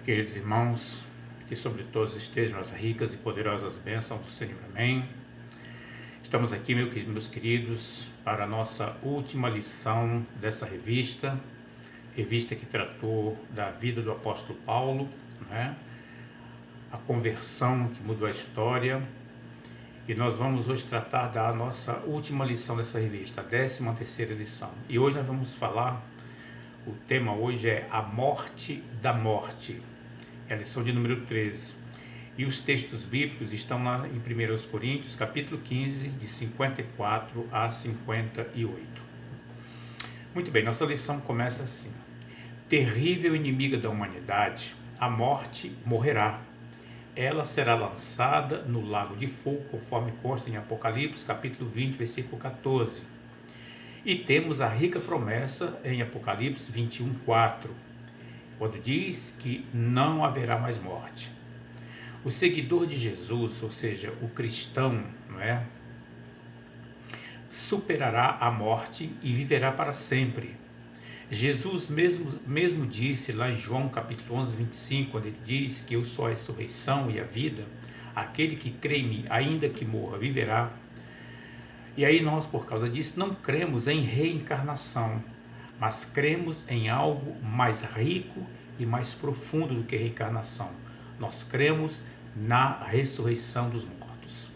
Queridos irmãos, que sobre todos estejam as ricas e poderosas bênçãos do Senhor. Amém. Estamos aqui, meus queridos, para a nossa última lição dessa revista que tratou da vida do apóstolo Paulo, né? A conversão que mudou a história. E nós vamos hoje tratar da nossa última lição dessa revista, a 13ª lição. E hoje nós vamos falar, o tema hoje é a morte da morte. É a lição de número 13. E os textos bíblicos estão lá em 1 Coríntios, capítulo 15, de 54 a 58. Muito bem, nossa lição começa assim. Terrível inimiga da humanidade, a morte morrerá. Ela será lançada no lago de fogo, conforme consta em Apocalipse, capítulo 20, versículo 14. E temos a rica promessa em Apocalipse 21, 4, quando diz que não haverá mais morte. O seguidor de Jesus, ou seja, o cristão, não é? Superará a morte e viverá para sempre. Jesus mesmo disse lá em João capítulo 11, 25, quando ele diz que eu sou a ressurreição e a vida, aquele que crê em mim, ainda que morra, viverá. E aí nós, por causa disso, não cremos em reencarnação, mas cremos em algo mais rico e mais profundo do que reencarnação. Nós cremos na ressurreição dos mortos.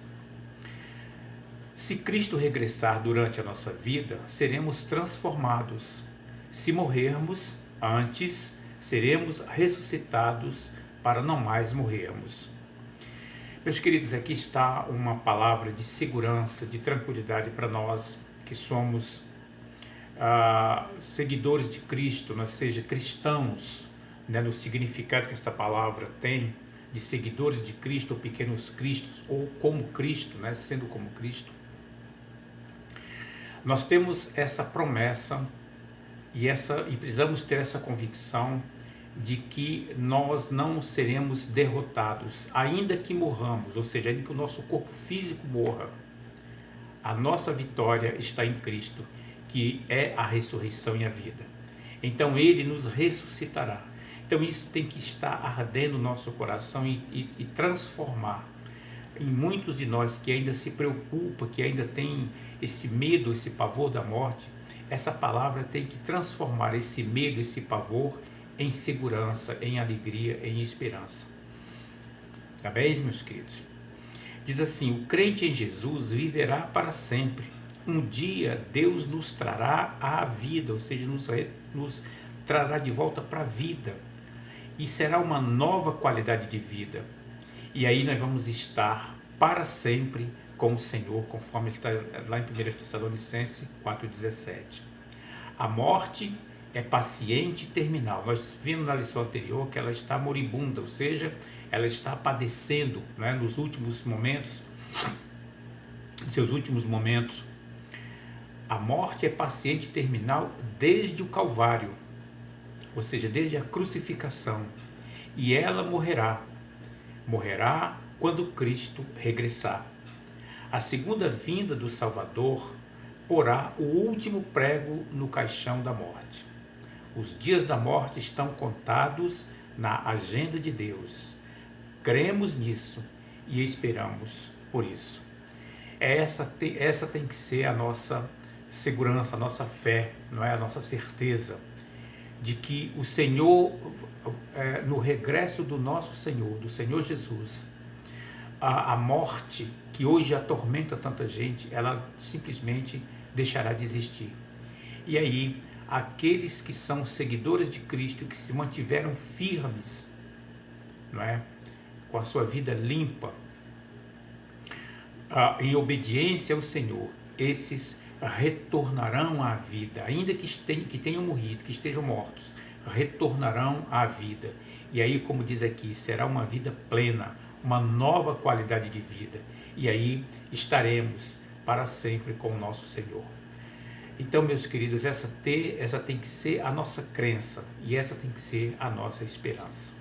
Se Cristo regressar durante a nossa vida, seremos transformados. Se morrermos antes, seremos ressuscitados para não mais morrermos. Meus queridos, aqui está uma palavra de segurança, de tranquilidade para nós que somos seguidores de Cristo, ou seja, cristãos, né, no significado que esta palavra tem, de seguidores de Cristo, ou pequenos cristos, ou como Cristo, né, sendo como Cristo. Nós temos essa promessa e precisamos ter essa convicção de que nós não seremos derrotados, ainda que morramos, ou seja, ainda que o nosso corpo físico morra. A nossa vitória está em Cristo, que é a ressurreição e a vida. Então ele nos ressuscitará. Então isso tem que estar ardendo no nosso coração e transformar em muitos de nós que ainda se preocupam, que ainda tem esse medo, esse pavor da morte. Essa palavra tem que transformar esse medo, esse pavor em segurança, em alegria, em esperança. Tá bem, meus queridos? Diz assim, o crente em Jesus viverá para sempre. Um dia Deus nos trará à vida, ou seja, nos trará de volta para a vida. E será uma nova qualidade de vida. E aí nós vamos estar para sempre com o Senhor, conforme ele está lá em 1 Tessalonicenses 4,17. A morte é paciente e terminal. Nós vimos na lição anterior que ela está moribunda, ou seja, ela está padecendo, né, nos últimos momentos, seus últimos momentos. A morte é paciente e terminal desde o Calvário, ou seja, desde a crucificação. E ela morrerá quando Cristo regressar. A segunda vinda do Salvador porá o último prego no caixão da morte. Os dias da morte estão contados na agenda de Deus. Cremos nisso e esperamos por isso. Essa tem que ser a nossa segurança, a nossa fé, não é? A nossa certeza de que o Senhor, no regresso do nosso Senhor, do Senhor Jesus, a morte que hoje atormenta tanta gente, ela simplesmente deixará de existir. E aí, aqueles que são seguidores de Cristo, que se mantiveram firmes, não é? Com a sua vida limpa, em obediência ao Senhor, esses retornarão à vida, ainda que tenham morrido, que estejam mortos, retornarão à vida. E aí, como diz aqui, será uma vida plena, uma nova qualidade de vida. E aí estaremos para sempre com o nosso Senhor. Então, meus queridos, essa tem que ser a nossa crença e essa tem que ser a nossa esperança.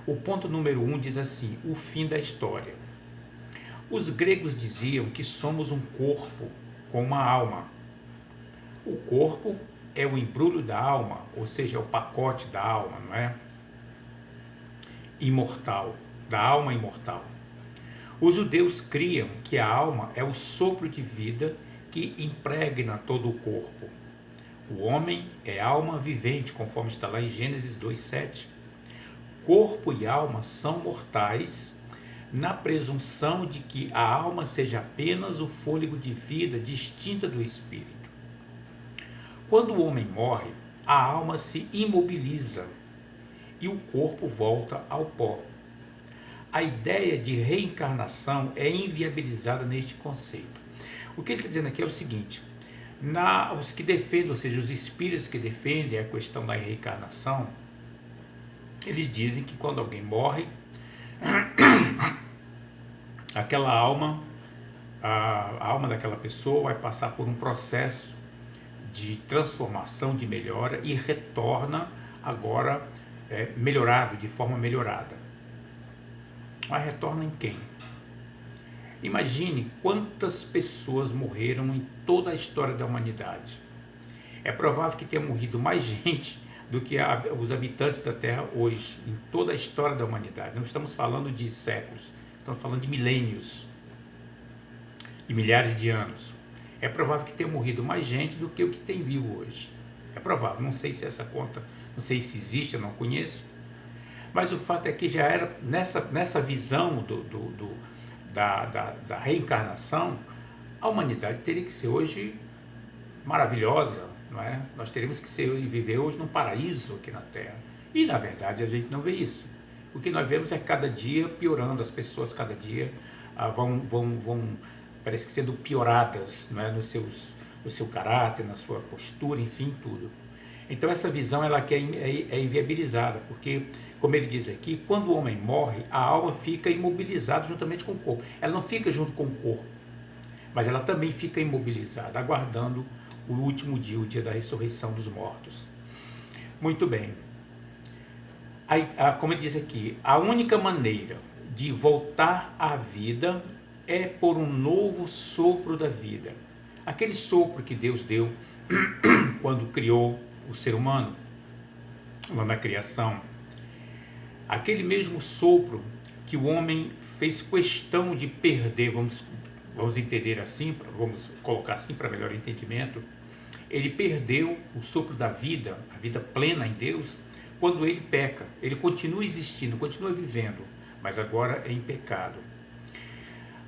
O ponto número 1 diz assim, o fim da história. Os gregos diziam que somos um corpo com uma alma. O corpo é o embrulho da alma, ou seja, é o pacote da alma, não é? imortal, da alma imortal. Os judeus criam que a alma é o sopro de vida que impregna todo o corpo. O homem é alma vivente, conforme está lá em Gênesis 2:7. Corpo e alma são mortais, na presunção de que a alma seja apenas o fôlego de vida distinta do espírito. Quando o homem morre, a alma se imobiliza e o corpo volta ao pó. A ideia de reencarnação é inviabilizada neste conceito. O que ele está dizendo aqui é o seguinte: os que defendem, ou seja, os espíritos que defendem a questão da reencarnação, eles dizem que quando alguém morre, aquela alma, a alma daquela pessoa vai passar por um processo de transformação, de melhora, e retorna agora melhorado, de forma melhorada. Mas retorna em quem? Imagine quantas pessoas morreram em toda a história da humanidade. É provável que tenha morrido mais gente do que os habitantes da Terra hoje, em toda a história da humanidade. Não estamos falando de séculos, estamos falando de milênios e milhares de anos. É provável que tenha morrido mais gente do que o que tem vivo hoje. É provável, não sei se essa conta, não sei se existe, eu não conheço. Mas o fato é que já era nessa visão da reencarnação, a humanidade teria que ser hoje maravilhosa, não é? Nós teríamos que viver hoje num paraíso aqui na Terra. E na verdade a gente não vê isso. O que nós vemos é cada dia piorando, as pessoas cada dia vão parece que sendo pioradas, não é? no seu caráter, na sua postura, enfim, tudo. Então essa visão ela é inviabilizada, porque, como ele diz aqui, quando o homem morre, a alma fica imobilizada juntamente com o corpo. Ela não fica junto com o corpo, mas ela também fica imobilizada, aguardando o último dia, o dia da ressurreição dos mortos. Muito bem. Como ele diz aqui, a única maneira de voltar à vida é por um novo sopro da vida. Aquele sopro que Deus deu quando criou o ser humano, lá na criação. Aquele mesmo sopro que o homem fez questão de perder, vamos entender assim, vamos colocar assim para melhor entendimento. Ele perdeu o sopro da vida, a vida plena em Deus, quando ele peca. Ele continua existindo, continua vivendo, mas agora é em pecado.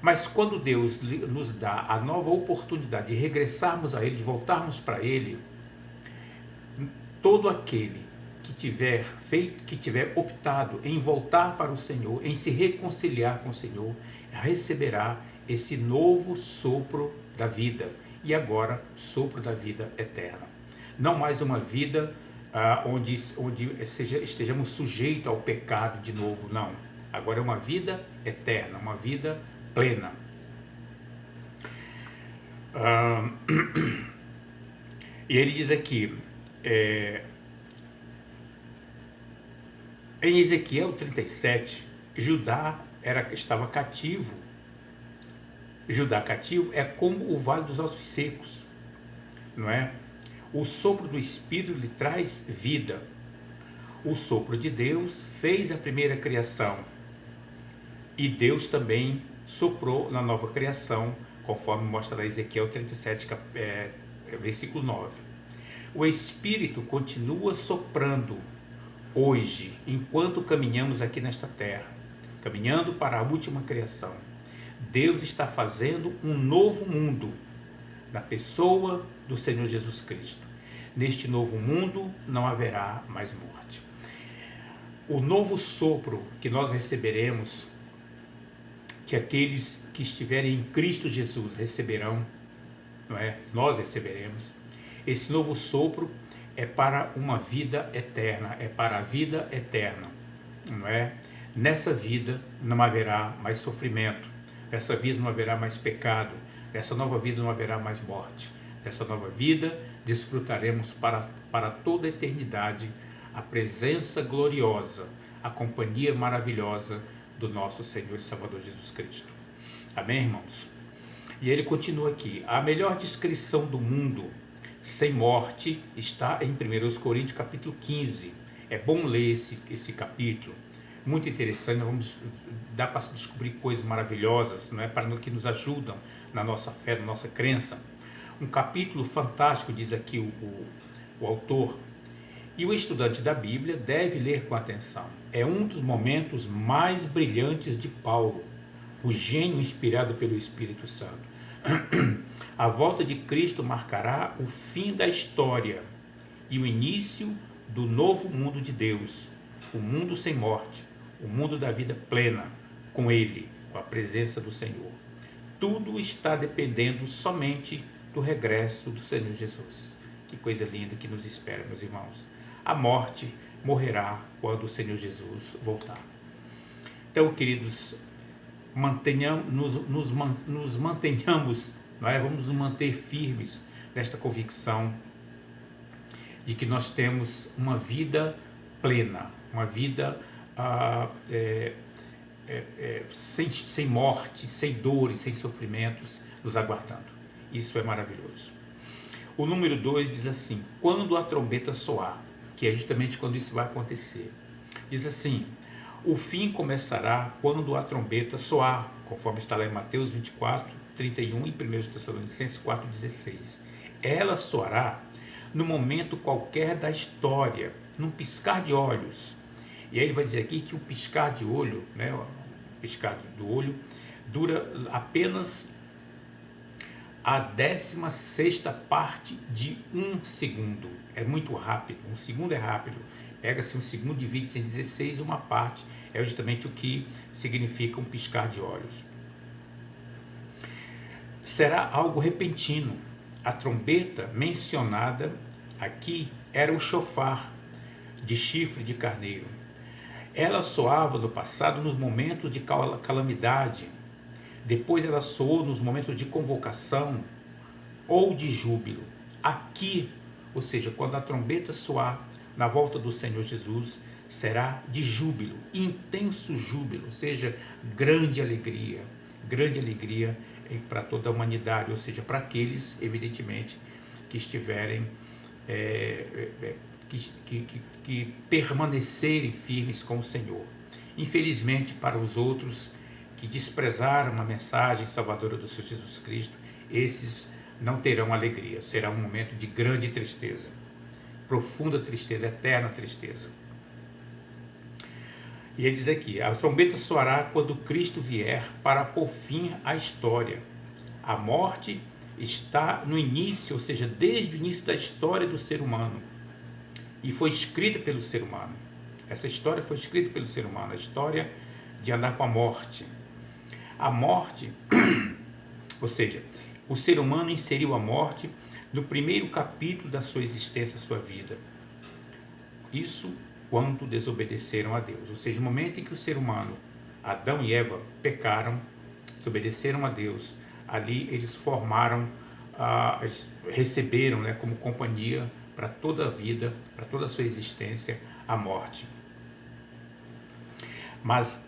Mas quando Deus nos dá a nova oportunidade de regressarmos a Ele, de voltarmos para Ele, todo aquele que tiver optado em voltar para o Senhor, em se reconciliar com o Senhor, receberá esse novo sopro da vida, e agora sopro da vida eterna. Não mais uma vida onde estejamos sujeitos ao pecado de novo, não. Agora é uma vida eterna, uma vida plena. E ele diz aqui, em Ezequiel 37, Judá estava cativo. Judá cativo é como o vale dos ossos secos, não é? O sopro do Espírito lhe traz vida. O sopro de Deus fez a primeira criação, e Deus também soprou na nova criação, conforme mostra Ezequiel 37, versículo 9. O Espírito continua soprando hoje, enquanto caminhamos aqui nesta terra, caminhando para a última criação. Deus está fazendo um novo mundo na pessoa do Senhor Jesus Cristo. Neste novo mundo não haverá mais morte. O novo sopro que nós receberemos, que aqueles que estiverem em Cristo Jesus receberão, não é? Nós receberemos. Esse novo sopro é para uma vida eterna, é para a vida eterna, não é? Nessa vida não haverá mais sofrimento, nessa vida não haverá mais pecado, nessa nova vida não haverá mais morte. Nessa nova vida desfrutaremos para toda a eternidade a presença gloriosa, a companhia maravilhosa do nosso Senhor e Salvador Jesus Cristo. Amém, irmãos? E ele continua aqui: a melhor descrição do mundo sem morte está em 1 Coríntios capítulo 15. É bom ler esse capítulo, muito interessante, vamos dar para descobrir coisas maravilhosas, não é, para que nos ajudam na nossa fé, na nossa crença. Um capítulo fantástico, diz aqui o autor, e o estudante da Bíblia deve ler com atenção. É um dos momentos mais brilhantes de Paulo, o gênio inspirado pelo Espírito Santo. A volta de Cristo marcará o fim da história e o início do novo mundo de Deus, o mundo sem morte, o mundo da vida plena, com Ele, com a presença do Senhor. Tudo está dependendo somente do regresso do Senhor Jesus. Que coisa linda que nos espera, meus irmãos. A morte morrerá quando o Senhor Jesus voltar. Então, queridos, nos mantenhamos, não é? Vamos nos manter firmes nesta convicção de que nós temos uma vida plena, uma vida sem morte, sem dores, sem sofrimentos nos aguardando. Isso é maravilhoso. O número 2 diz assim: quando a trombeta soar, que é justamente quando isso vai acontecer. Diz assim: o fim começará quando a trombeta soar, conforme está lá em Mateus 24, 31 e 1 Tessalonicenses 4, 16. Ela soará no momento qualquer da história, num piscar de olhos. E aí ele vai dizer aqui que o piscar de olho, né, o piscar do olho, dura apenas a 16ª parte de um segundo. É muito rápido, um segundo é rápido. Pega-se um segundo, divide-se em 16, uma parte é justamente o que significa um piscar de olhos. Será algo repentino. A trombeta mencionada aqui era o chofar de chifre de carneiro. Ela soava no passado nos momentos de calamidade, depois ela soou nos momentos de convocação ou de júbilo. Aqui, ou seja, quando a trombeta soar na volta do Senhor Jesus, será de júbilo, intenso júbilo, ou seja, grande alegria para toda a humanidade, ou seja, para aqueles, evidentemente, que estiverem, que permanecerem firmes com o Senhor. Infelizmente, para os outros que desprezaram a mensagem salvadora do Senhor Jesus Cristo, esses não terão alegria, será um momento de grande tristeza, profunda tristeza, eterna tristeza. E ele diz aqui: a trombeta soará quando Cristo vier para pôr fim à história. A morte está no início, ou seja, desde o início da história do ser humano, e foi escrita pelo ser humano. Essa história foi escrita pelo ser humano, a história de andar com a morte. A morte, ou seja, o ser humano inseriu a morte no primeiro capítulo da sua existência, da sua vida. Isso quando desobedeceram a Deus. Ou seja, no momento em que o ser humano, Adão e Eva, pecaram, desobedeceram a Deus, ali eles formaram, eles receberam, né, como companhia para toda a vida, para toda a sua existência, a morte. Mas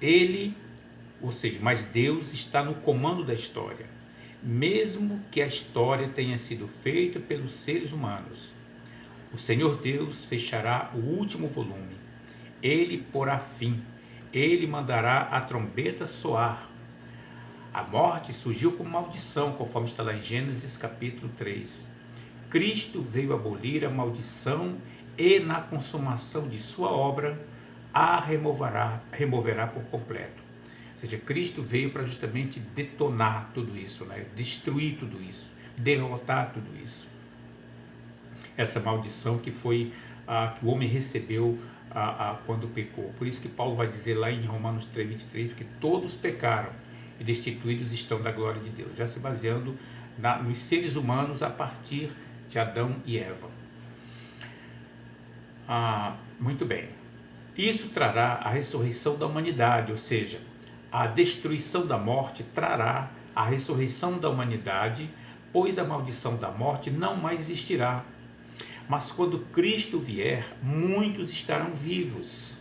mas Deus está no comando da história. Mesmo que a história tenha sido feita pelos seres humanos, o Senhor Deus fechará o último volume. Ele porá fim. Ele mandará a trombeta soar. A morte surgiu como maldição, conforme está lá em Gênesis capítulo 3. Cristo veio abolir a maldição e, na consumação de sua obra, a removerá por completo. Ou seja, Cristo veio para justamente detonar tudo isso, né? Destruir tudo isso, derrotar tudo isso. Essa maldição que foi que o homem recebeu quando pecou. Por isso que Paulo vai dizer lá em Romanos 3:23 que todos pecaram e destituídos estão da glória de Deus, já se baseando nos seres humanos a partir de Adão e Eva. Muito bem. Isso trará a ressurreição da humanidade, ou seja, a destruição da morte trará a ressurreição da humanidade, pois a maldição da morte não mais existirá. Mas quando Cristo vier, muitos estarão vivos.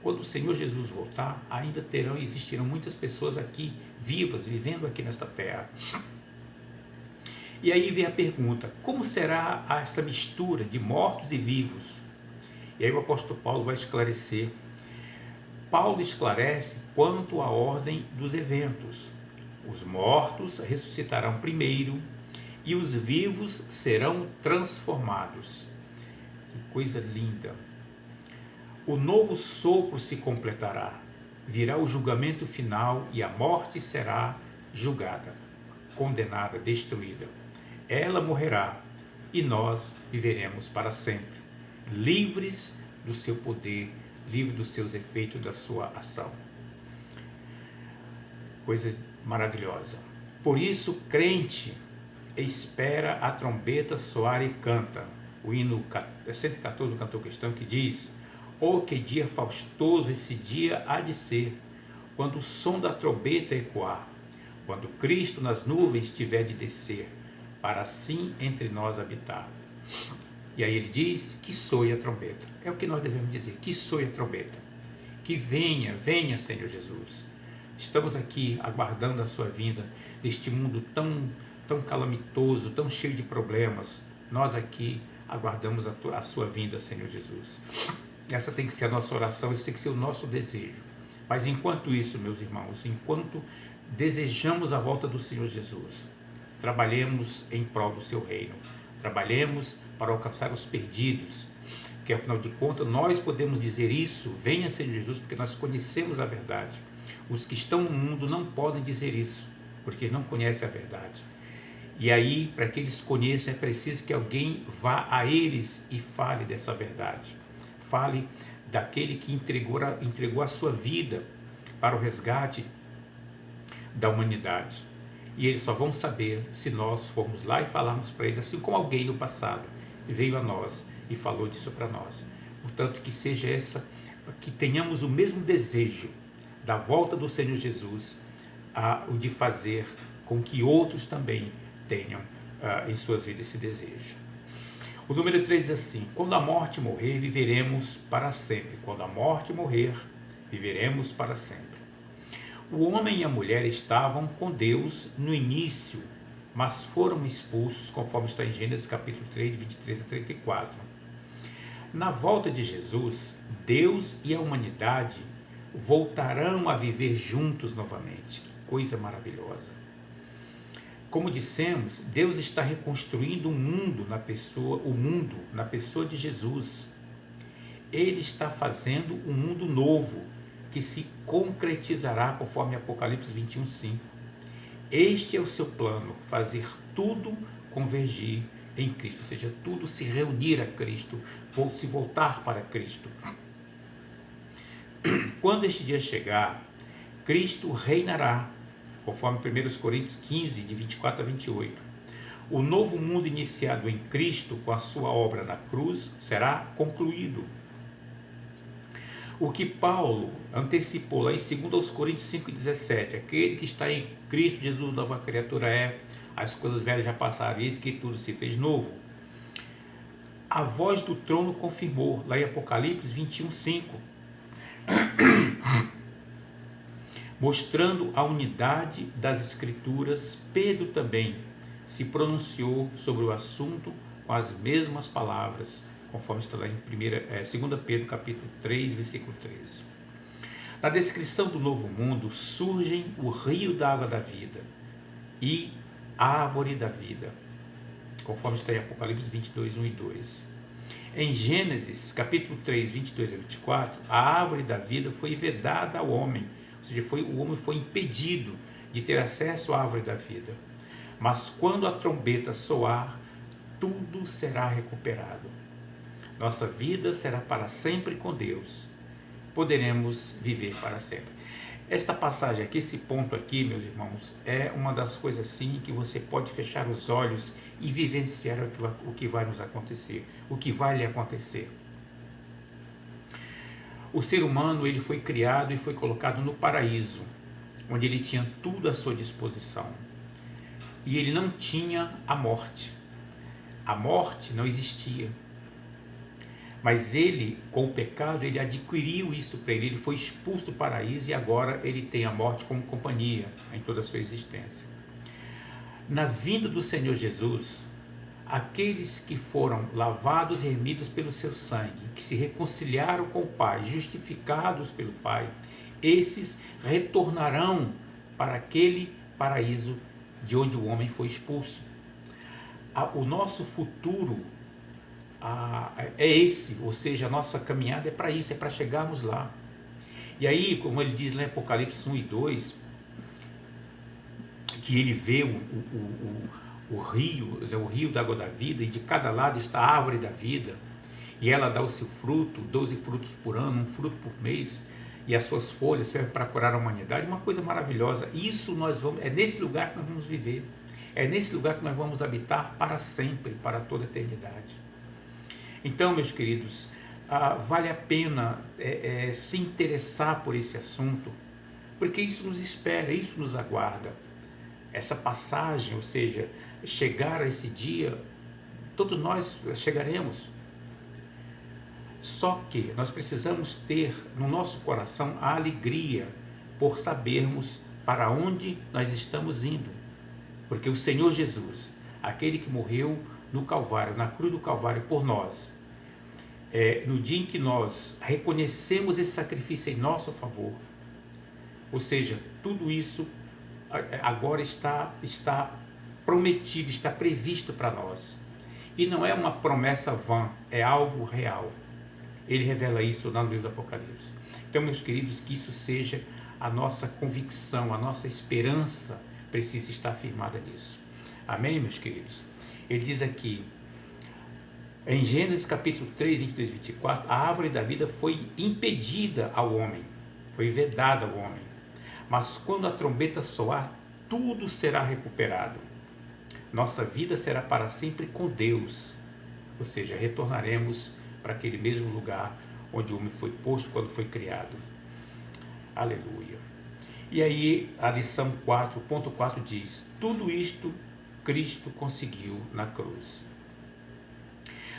Quando o Senhor Jesus voltar, ainda existirão muitas pessoas aqui, vivas, vivendo aqui nesta terra. E aí vem a pergunta: como será essa mistura de mortos e vivos? E aí o apóstolo Paulo vai esclarecer: Paulo esclarece quanto à ordem dos eventos. Os mortos ressuscitarão primeiro e os vivos serão transformados. Que coisa linda! O novo sopro se completará, virá o julgamento final e a morte será julgada, condenada, destruída. Ela morrerá e nós viveremos para sempre, livres do seu poder, livres dos seus efeitos, da sua ação. Coisa maravilhosa. Por isso, crente espera a trombeta soar e canta. O hino 114 do cantor cristão que diz: oh, que dia faustoso esse dia há de ser, quando o som da trombeta ecoar, quando Cristo nas nuvens tiver de descer, para assim entre nós habitar. E aí ele diz que soe a trombeta. É o que nós devemos dizer, que soe a trombeta. Que venha, venha, Senhor Jesus. Estamos aqui aguardando a sua vinda, neste mundo tão calamitoso, tão cheio de problemas. Nós aqui aguardamos a sua vinda, Senhor Jesus. Essa tem que ser a nossa oração, esse tem que ser o nosso desejo. Mas enquanto isso, meus irmãos, enquanto desejamos a volta do Senhor Jesus, trabalhemos em prol do seu reino, trabalhemos para alcançar os perdidos, que afinal de contas nós podemos dizer isso: venha, Senhor Jesus, porque nós conhecemos a verdade. Os que estão no mundo não podem dizer isso, porque não conhecem a verdade. E aí, para que eles conheçam, é preciso que alguém vá a eles e fale dessa verdade. Fale daquele que entregou a sua vida para o resgate da humanidade. E eles só vão saber se nós formos lá e falarmos para eles, assim como alguém no passado veio a nós e falou disso para nós. Portanto, que seja que tenhamos o mesmo desejo da volta do Senhor Jesus, o de fazer com que outros também tenham em suas vidas esse desejo. O número 3 diz assim: quando a morte morrer, viveremos para sempre. Quando a morte morrer, viveremos para sempre. O homem e a mulher estavam com Deus no início, mas foram expulsos, conforme está em Gênesis capítulo 3, 23 a 34. Na volta de Jesus, Deus e a humanidade voltarão a viver juntos novamente. Que coisa maravilhosa! Como dissemos, Deus está reconstruindo o mundo na pessoa de Jesus. Ele está fazendo um mundo novo, que se concretizará conforme Apocalipse 21:5. Este é o seu plano, fazer tudo convergir em Cristo, ou seja, tudo se reunir a Cristo, se voltar para Cristo. Quando este dia chegar, Cristo reinará, conforme 1 Coríntios 15, de 24 a 28. O novo mundo iniciado em Cristo, com a sua obra na cruz, será concluído. O que Paulo antecipou lá em 2 Coríntios 5,17, aquele que está em Cristo Jesus, nova criatura é, as coisas velhas já passaram, eis que tudo se fez novo. A voz do trono confirmou, lá em Apocalipse 21:5, mostrando a unidade das Escrituras. Pedro também se pronunciou sobre o assunto com as mesmas palavras, conforme está lá em 2 Pedro capítulo 3, versículo 13. Na descrição do novo mundo surgem o rio da água da vida e a árvore da vida, conforme está em Apocalipse 22, 1 e 2. Em Gênesis capítulo 3, 22 a 24, a árvore da vida foi vedada ao homem, ou seja, o homem foi impedido de ter acesso à árvore da vida. Mas quando a trombeta soar, tudo será recuperado. Nossa vida será para sempre com Deus. Poderemos viver para sempre. Esta passagem aqui, esse ponto aqui, meus irmãos, é uma das coisas assim que você pode fechar os olhos e vivenciar o que vai nos acontecer, o que vai lhe acontecer. O ser humano, ele foi criado e foi colocado no paraíso, onde ele tinha tudo à sua disposição. E ele não tinha a morte. A morte não existia. Mas ele, com o pecado, ele adquiriu isso para ele. Ele foi expulso do paraíso e agora ele tem a morte como companhia em toda a sua existência. Na vinda do Senhor Jesus, aqueles que foram lavados e remidos pelo seu sangue, que se reconciliaram com o Pai, justificados pelo Pai, esses retornarão para aquele paraíso de onde o homem foi expulso. O nosso futuro é esse, ou seja, a nossa caminhada é para isso, é para chegarmos lá. E aí, como ele diz lá em Apocalipse 1 e 2, que ele vê o rio da água da vida, e de cada lado está a árvore da vida, e ela dá o seu fruto, 12 frutos por ano, um fruto por mês, e as suas folhas servem para curar a humanidade, uma coisa maravilhosa. Isso é nesse lugar que nós vamos viver, é nesse lugar que nós vamos habitar para sempre, para toda a eternidade. Então, meus queridos, vale a pena se interessar por esse assunto, porque isso nos espera, isso nos aguarda. Essa passagem, ou seja, chegar a esse dia, todos nós chegaremos. Só que nós precisamos ter no nosso coração a alegria por sabermos para onde nós estamos indo. Porque o Senhor Jesus, aquele que morreu no Calvário, na cruz do Calvário por nós, no dia em que nós reconhecemos esse sacrifício em nosso favor, ou seja, tudo isso agora está prometido, está previsto para nós. E não é uma promessa vã, é algo real. Ele revela isso lá no livro do Apocalipse. Então, meus queridos, que isso seja a nossa convicção, a nossa esperança precisa estar firmada nisso. Amém, meus queridos? Ele diz aqui, em Gênesis capítulo 3, 22 e 24, a árvore da vida foi impedida ao homem, foi vedada ao homem. Mas quando a trombeta soar, tudo será recuperado. Nossa vida será para sempre com Deus. Ou seja, retornaremos para aquele mesmo lugar onde o homem foi posto quando foi criado. Aleluia. E aí a lição 4.4 diz, tudo isto Cristo conseguiu na cruz.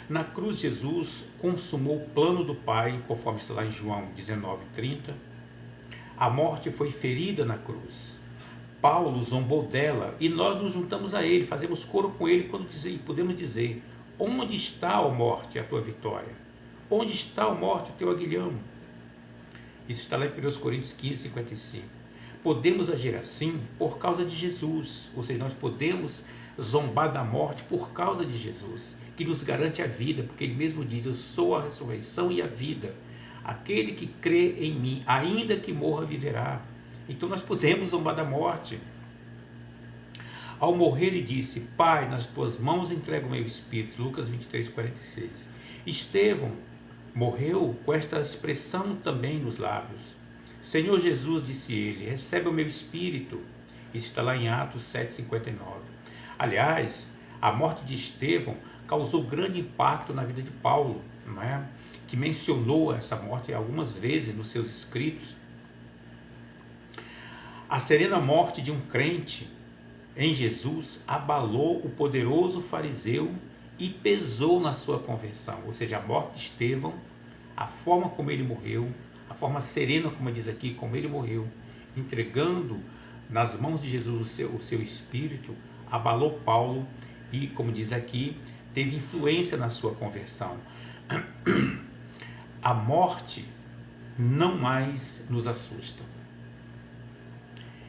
Na cruz, Jesus consumou o plano do Pai, conforme está lá em João 19:30. A morte foi ferida na cruz. Paulo zombou dela e nós nos juntamos a ele, fazemos coro com ele quando podemos dizer, onde está, ó morte, a tua vitória? Onde está, ó morte, o teu aguilhão? Isso está lá em 1 Coríntios 15:55. Podemos agir assim por causa de Jesus, ou seja, nós podemos zombar da morte por causa de Jesus, que nos garante a vida, porque ele mesmo diz, eu sou a ressurreição e a vida. Aquele que crê em mim, ainda que morra, viverá. Então nós podemos zombar da morte. Ao morrer ele disse, Pai, nas tuas mãos entrego o meu espírito, Lucas 23:46. Estevão morreu com esta expressão também nos lábios. Senhor Jesus, disse ele, recebe o meu espírito. Isso está lá em Atos 7:59. Aliás, a morte de Estevão causou grande impacto na vida de Paulo, não é? Que mencionou essa morte algumas vezes nos seus escritos. A serena morte de um crente em Jesus abalou o poderoso fariseu e pesou na sua conversão, ou seja, a morte de Estevão, a forma como ele morreu, a forma serena, como diz aqui, como ele morreu, entregando nas mãos de Jesus o seu espírito, abalou Paulo e, como diz aqui, teve influência na sua conversão. A morte não mais nos assusta.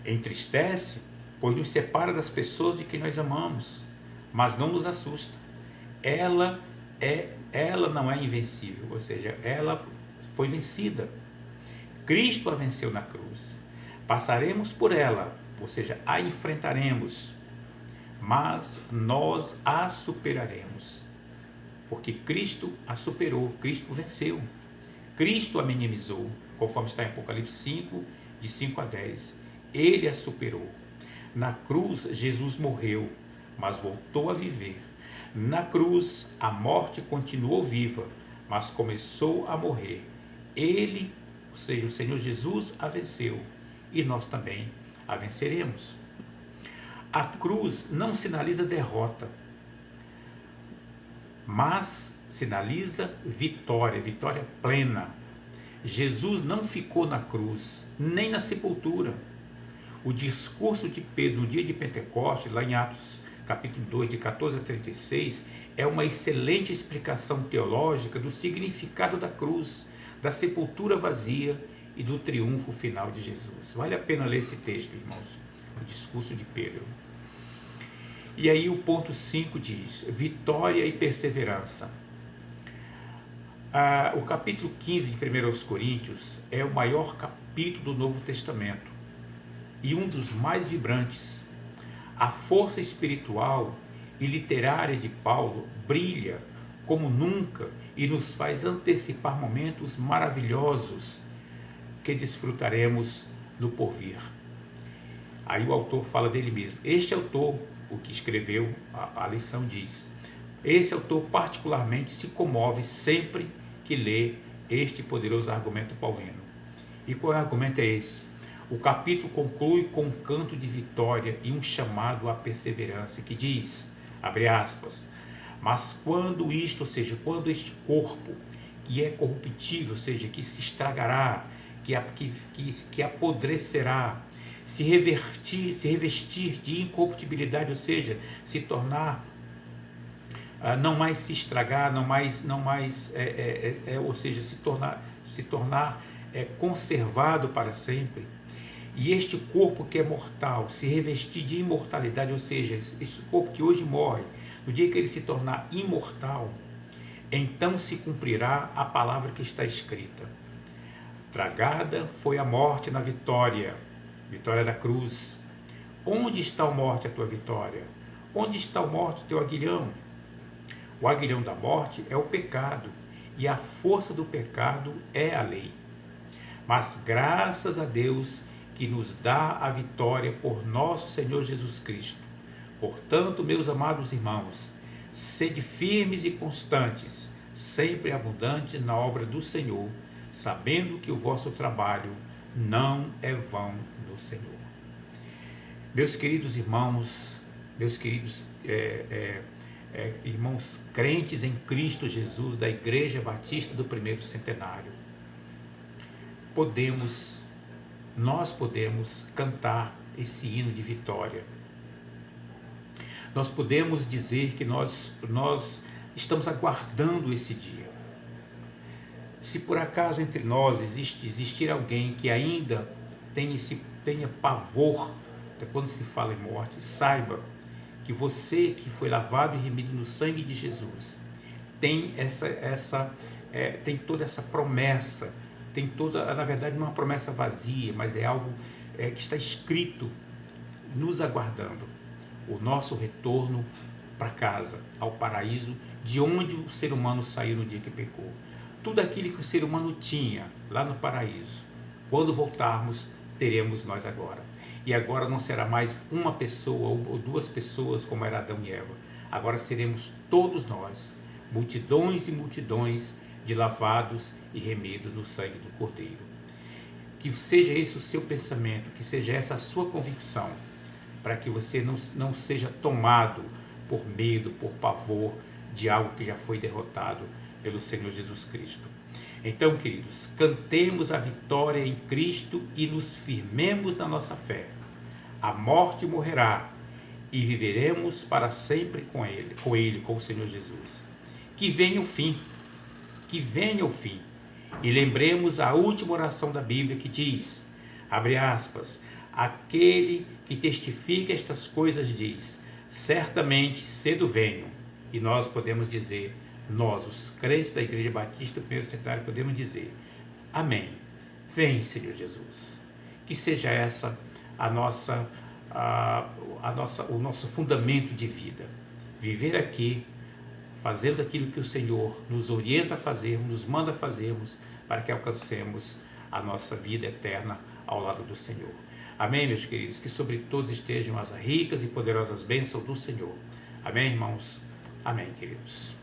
Entristece, pois nos separa das pessoas de quem nós amamos, mas não nos assusta. Ela não é invencível, ou seja, ela foi vencida. Cristo a venceu na cruz. Passaremos por ela, ou seja, a enfrentaremos, mas nós a superaremos, porque Cristo a superou, Cristo venceu, Cristo a minimizou, conforme está em Apocalipse 5, de 5 a 10. Ele a superou. Na cruz, Jesus morreu, mas voltou a viver. Na cruz, a morte continuou viva, mas começou a morrer. Ele, ou seja, o Senhor Jesus, a venceu, e nós também a venceremos. A cruz não sinaliza derrota, mas sinaliza vitória, vitória plena. Jesus não ficou na cruz, nem na sepultura. O discurso de Pedro no dia de Pentecostes, lá em Atos capítulo 2, de 14 a 36, é uma excelente explicação teológica do significado da cruz, da sepultura vazia e do triunfo final de Jesus. Vale a pena ler esse texto, irmãos, o discurso de Pedro. E aí o ponto 5 diz, vitória e perseverança. O capítulo 15 de 1 Coríntios é o maior capítulo do Novo Testamento e um dos mais vibrantes. A força espiritual e literária de Paulo brilha como nunca e nos faz antecipar momentos maravilhosos que desfrutaremos no porvir. Aí o autor fala dele mesmo. Este autor, o que escreveu a lição diz, esse autor particularmente se comove sempre que lê este poderoso argumento paulino. E qual é o argumento é esse? O capítulo conclui com um canto de vitória e um chamado à perseverança, que diz, abre aspas, mas quando isto, ou seja, quando este corpo, que é corruptível, ou seja, que se estragará, que apodrecerá, se revestir de incorruptibilidade, ou seja, se tornar, não mais se estragar, ou seja, se tornar conservado para sempre, e este corpo que é mortal se revestir de imortalidade, ou seja, este corpo que hoje morre, no dia que ele se tornar imortal, então se cumprirá a palavra que está escrita. Tragada foi a morte na vitória, vitória da cruz. Onde está a morte, a tua vitória? Onde está a morte, teu aguilhão? O aguilhão da morte é o pecado, e a força do pecado é a lei. Mas graças a Deus que nos dá a vitória por nosso Senhor Jesus Cristo. Portanto, meus amados irmãos, sede firmes e constantes, sempre abundantes na obra do Senhor, sabendo que o vosso trabalho não é vão no Senhor. Meus queridos irmãos, meus queridos irmãos crentes em Cristo Jesus da Igreja Batista do Primeiro Centenário, nós podemos cantar esse hino de vitória. Nós podemos dizer que nós estamos aguardando esse dia. Se por acaso entre nós existir alguém que ainda tenha pavor de quando se fala em morte, saiba que você que foi lavado e remido no sangue de Jesus tem tem toda essa promessa, tem toda, na verdade não é uma promessa vazia, mas é algo que está escrito nos aguardando, o nosso retorno para casa, ao paraíso, de onde o ser humano saiu no dia que pecou. Tudo aquilo que o ser humano tinha lá no paraíso, quando voltarmos, teremos nós agora. E agora não será mais uma pessoa ou duas pessoas como era Adão e Eva. Agora seremos todos nós, multidões e multidões de lavados e remidos no sangue do Cordeiro. Que seja esse o seu pensamento, que seja essa a sua convicção, para que você não seja tomado por medo, por pavor de algo que já foi derrotado pelo Senhor Jesus Cristo. Então, queridos, cantemos a vitória em Cristo e nos firmemos na nossa fé. A morte morrerá e viveremos para sempre com o Senhor Jesus. Que venha o fim, e lembremos a última oração da Bíblia que diz, abre aspas, aquele que testifica estas coisas diz, certamente cedo venho. E nós podemos dizer, nós, os crentes da Igreja Batista do Primeiro Centenário, podemos dizer, amém, vem Senhor Jesus. Que seja essa o nosso fundamento de vida, viver aqui, fazendo aquilo que o Senhor nos orienta a fazermos, nos manda fazermos, para que alcancemos a nossa vida eterna ao lado do Senhor. Amém, meus queridos? Que sobre todos estejam as ricas e poderosas bênçãos do Senhor. Amém, irmãos? Amém, queridos.